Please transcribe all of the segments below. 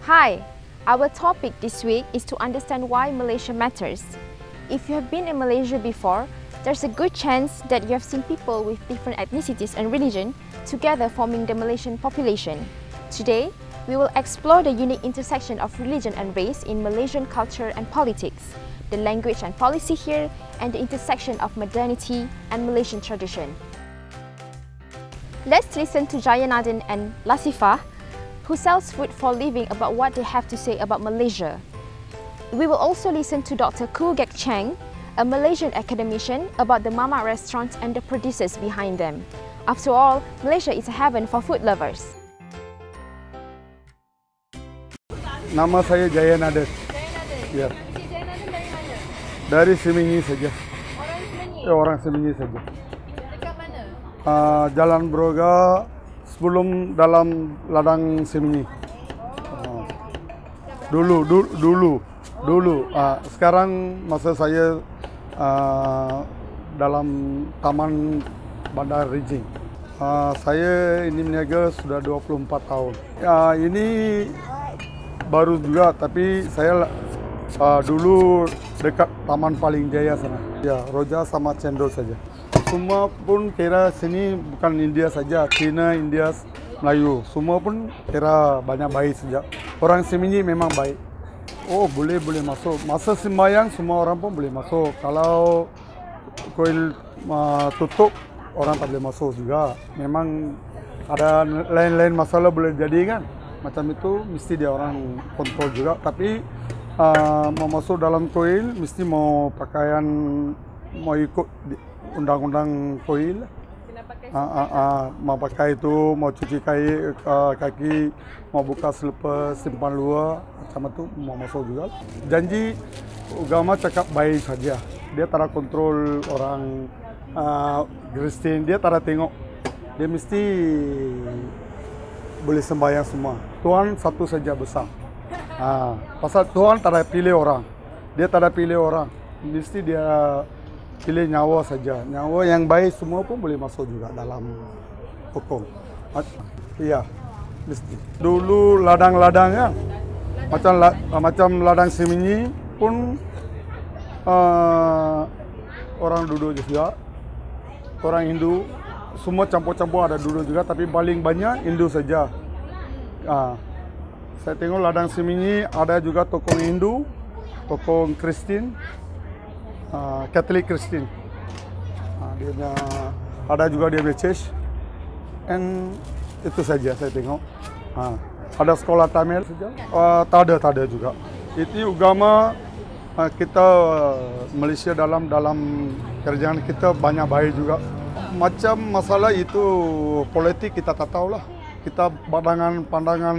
Hi, our topic this week is to understand why Malaysia matters. If you have been in Malaysia before, there's a good chance that you have seen people with different ethnicities and religion together forming the Malaysian population. Today, we will explore the unique intersection of religion and race in Malaysian culture and politics, the language and policy here, and the intersection of modernity and Malaysian tradition. Let's listen to Jayanadin and Lasifah, who sells food for a living, about what they have to say about Malaysia. We will also listen to Dr. Koo Gek Cheng, a Malaysian academician, about the Mama restaurants and the producers behind them. After all, Malaysia is a heaven for food lovers. Nama saya Jayanadin. Ya. Jayanadin dari mana? Dari Seminyi saja. Orang Seminyi? Orang Seminyi saja. Dekat mana? Jalan Broga sebelum dalam ladang Seminyi. Dulu. Sekarang masa saya dalam Taman Bandar Rijing. Saya ini meniaga sudah 24 tahun. Ini baru juga, tapi saya dulu dekat Taman Paling Jaya sana. Ya, Roja sama cendol saja. Semua pun kira sini bukan India saja, Cina, India, Melayu. Semua pun kira banyak baik saja. Orang Seminyi memang baik. Oh, boleh masuk. Masa sembahyang semua orang pun boleh masuk. Kalau kuil tutup, orang tak boleh masuk juga. Memang ada lain-lain masalah boleh jadi kan. Macam itu mesti dia orang kontrol juga. Tapi mau masuk dalam kuil mesti mau pakaian, mau ikut undang-undang kuil. Mau pakai itu, mau cuci kaki, mau buka selipar simpan luar, macam itu mau masuk juga. Janji agama cakap baik saja. Dia tak ada kontrol orang Kristen, dia tak ada tengok. Dia mesti boleh sembahyang semua. Tuhan satu saja besar. Pasal Tuhan tak ada pilih orang. Dia tak ada pilih orang. Mesti dia pilih nyawa saja. Nyawa yang baik semua pun boleh masuk juga dalam hukum. Iya, mesti. Dulu ladang-ladang ya. Macam ladang Seminyi pun orang duduk juga. Orang Hindu, semua campur-campur ada duduk juga, tapi paling banyak Hindu saja. Saya tengok ladang Seminyi ada juga tokoh Hindu, tokoh Kristen, Katolik Kristen. Dia ada juga dia church. And itu saja saya tengok. Ada sekolah Tamil saja. Tak ada juga. Itu agama kita Malaysia dalam kerjaan kita banyak baik juga. Macam masalah itu politik kita tak tahulah. Kita pandangan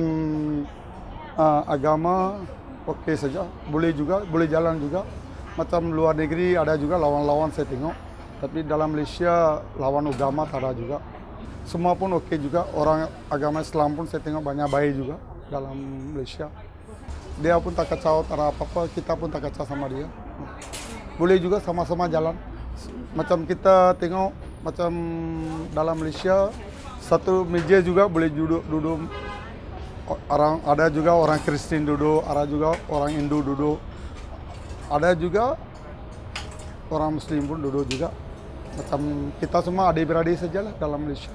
agama okey saja. Boleh juga, boleh jalan juga. Macam luar negeri ada juga lawan-lawan saya tengok. Tapi dalam Malaysia lawan agama tak ada juga. Semua pun okey juga. Orang agama Islam pun saya tengok banyak baik juga dalam Malaysia. Dia pun tak kacau, tak ada apa-apa. Kita pun tak kacau sama dia. Boleh juga sama-sama jalan. Macam kita tengok, macam dalam Malaysia, satu meja juga boleh duduk. Ada juga orang Kristen duduk, ada juga orang Hindu duduk. Ada juga orang Muslim pun duduk juga. Macam kita semua adik-beradik sajalah dalam Malaysia.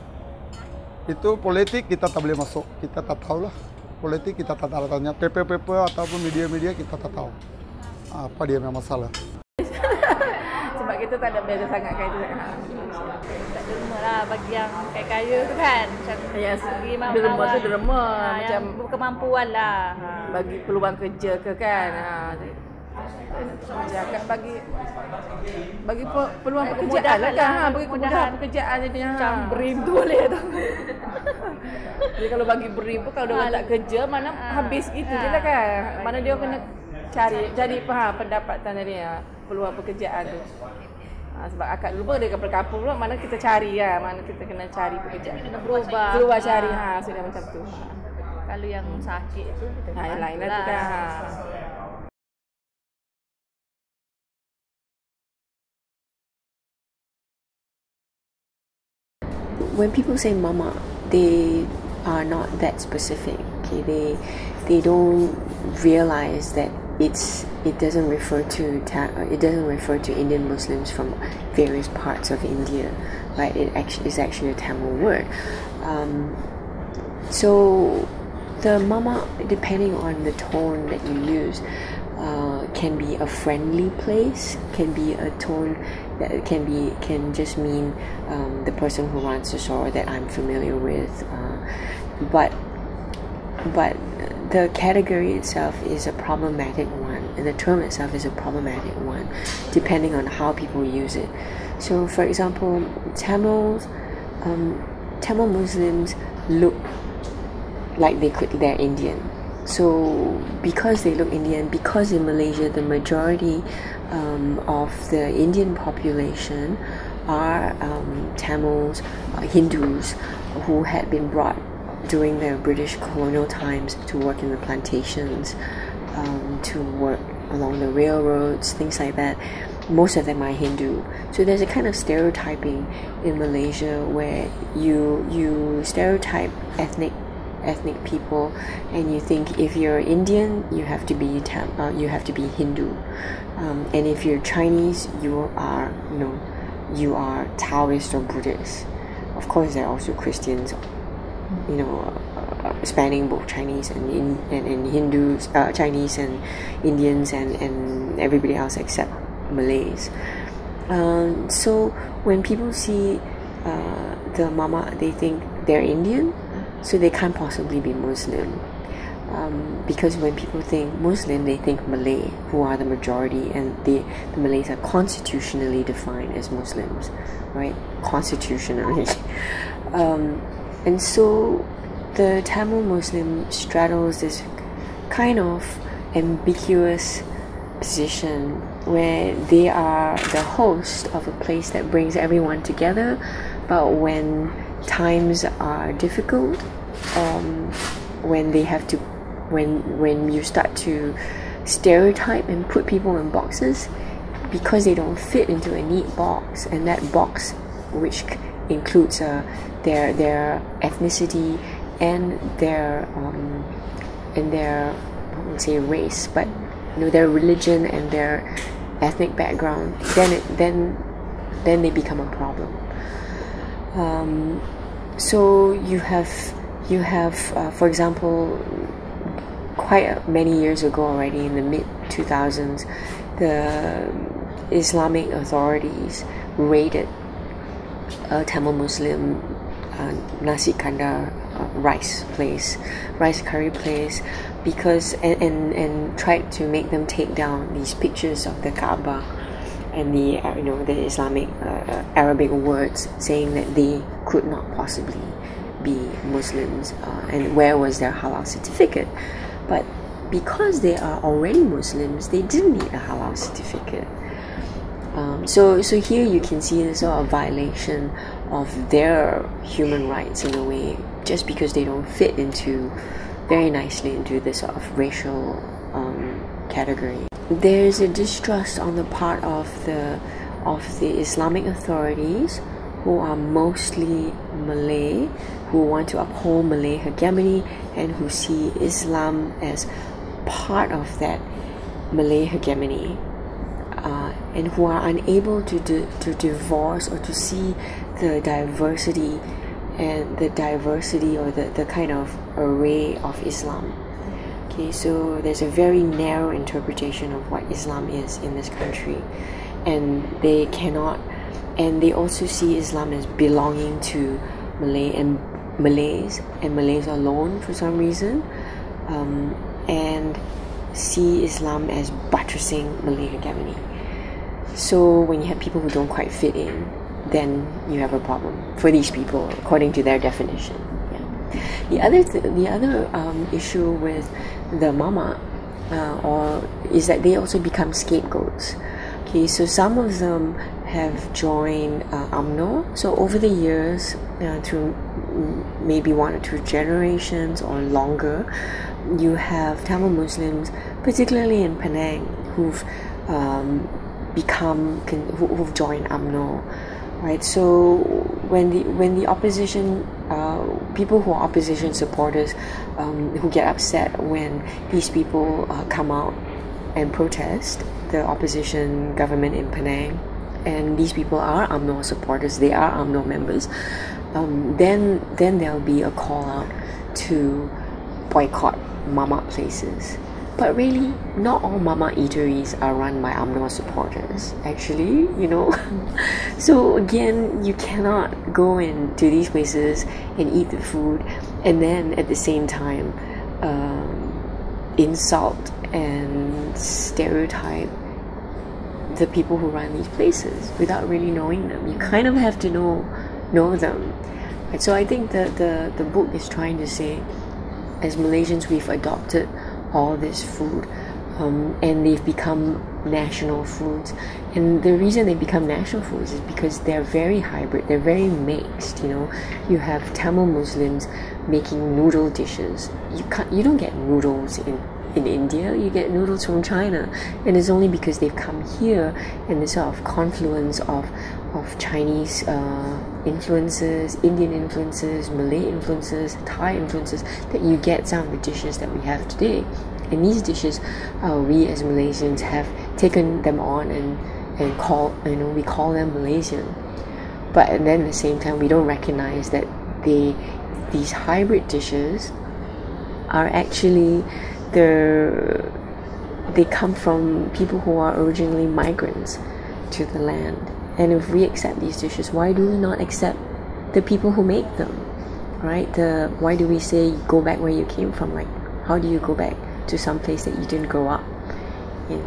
Itu politik kita tak boleh masuk. Kita tak tahulah. Politik kita tak tahu tanya. Paper ataupun media-media kita tak tahu. Apa dia memang masalah. Sebab kita tak ada beza sangat kan itu. Tak derma lah bagi yang kaya tu kan. Macam segi derma tu derma. Macam berkemampuan lah. Bagi peluang kerja ke kan. Bagi peluang pekerjaan lah kan. Bagi kemudahan pekerjaan jadi macam BRIM tu boleh tu. Jadi kalau bagi BRIM pun kalau dia tak kerja mana habis gitu je lah kan. Mana dia kena cari pendapatan dari peluang pekerjaan tu. Sebab akak dulu pun dia kapal-kapal pula, mana kita cari lah, mana kita kena cari pekerjaan. Kena berubah. Keluar cari sudah macam tu. Kalau yang sakit tu kita yang lain lah tu kan. When people say mama, they are not that specific. Okay, they don't realize that it doesn't refer to Indian Muslims from various parts of India, right? It actually is actually a Tamil word. So the mama, depending on the tone that you use, can be a friendly place, can be a tone that can just mean the person who runs the store that I'm familiar with, but the category itself is a problematic one, and the term itself is a problematic one, depending on how people use it. So, for example, Tamil Muslims look like they're Indian. So, because they look Indian, because in Malaysia the majority of the Indian population are Tamils, Hindus, who had been brought during the British colonial times to work in the plantations, to work along the railroads, things like that. Most of them are Hindu. So there's a kind of stereotyping in Malaysia where you stereotype ethnic people, and you think if you're Indian, you have to be Hindu, and if you're Chinese, you are Taoist or Buddhist. Of course, there are also Christians, spanning both Chinese and Hindus, Chinese and Indians, and everybody else except Malays. So when people see the mama, they think they're Indian, so they can't possibly be Muslim. Because when people think Muslim, they think Malay, who are the majority, and the Malays are constitutionally defined as Muslims, right? Constitutionally. And so the Tamil Muslim straddles this kind of ambiguous position where they are the host of a place that brings everyone together, but when times are difficult, when you start to stereotype and put people in boxes because they don't fit into a neat box, and that box, which includes their ethnicity and their I wouldn't say race, but their religion and their ethnic background, then they become a problem. So you have for example, quite many years ago already, in the mid-2000s, the Islamic authorities raided a Tamil Muslim nasi kandar rice curry place, because and tried to make them take down these pictures of the Kaaba and the Islamic Arabic words, saying that they could not possibly be Muslims, and where was their halal certificate. But because they are already Muslims, they didn't need a halal certificate. So here you can see there's a violation of their human rights in a way, just because they don't fit very nicely into this sort of racial category. There's a distrust on the part of the Islamic authorities, who are mostly Malay, who want to uphold Malay hegemony and who see Islam as part of that Malay hegemony, and who are unable to divorce or to see the diversity or the kind of array of Islam. Okay, so there's a very narrow interpretation of what Islam is in this country, and they also see Islam as belonging to Malays alone for some reason, and see Islam as buttressing Malay hegemony. So when you have people who don't quite fit in, then you have a problem for these people, according to their definition. Yeah. The other issue with the mama is that they also become scapegoats. Okay, so some of them have joined UMNO. So over the years, through maybe 1 or 2 generations or longer, you have Tamil Muslims, particularly in Penang, who've joined UMNO. Right, so when the opposition people who are opposition supporters who get upset when these people come out and protest the opposition government in Penang, and these people are UMNO supporters, they are UMNO members, then there'll be a call out to boycott mama places. But really, not all mama eateries are run by UMNO supporters, actually, you know. So again, you cannot go into these places and eat the food and then at the same time insult and stereotype the people who run these places without really knowing them. You kind of have to know them. Right? So I think that the book is trying to say, as Malaysians, we've adopted all this food and they've become national foods, and the reason they become national foods is because they're very hybrid, they're very mixed. You know, you have Tamil Muslims making noodle dishes. You don't get noodles in India, you get noodles from China, and it's only because they've come here and the sort of confluence of Chinese influences, Indian influences, Malay influences, Thai influences, that you get some of the dishes that we have today. And these dishes, we as Malaysians have taken them on and we call them Malaysian. But then at the same time, we don't recognize that these hybrid dishes are actually they come from people who are originally migrants to the land. And if we accept these dishes, why do we not accept the people who make them, right? Why do we say go back where you came from? Like, how do you go back to some place that you didn't grow up in?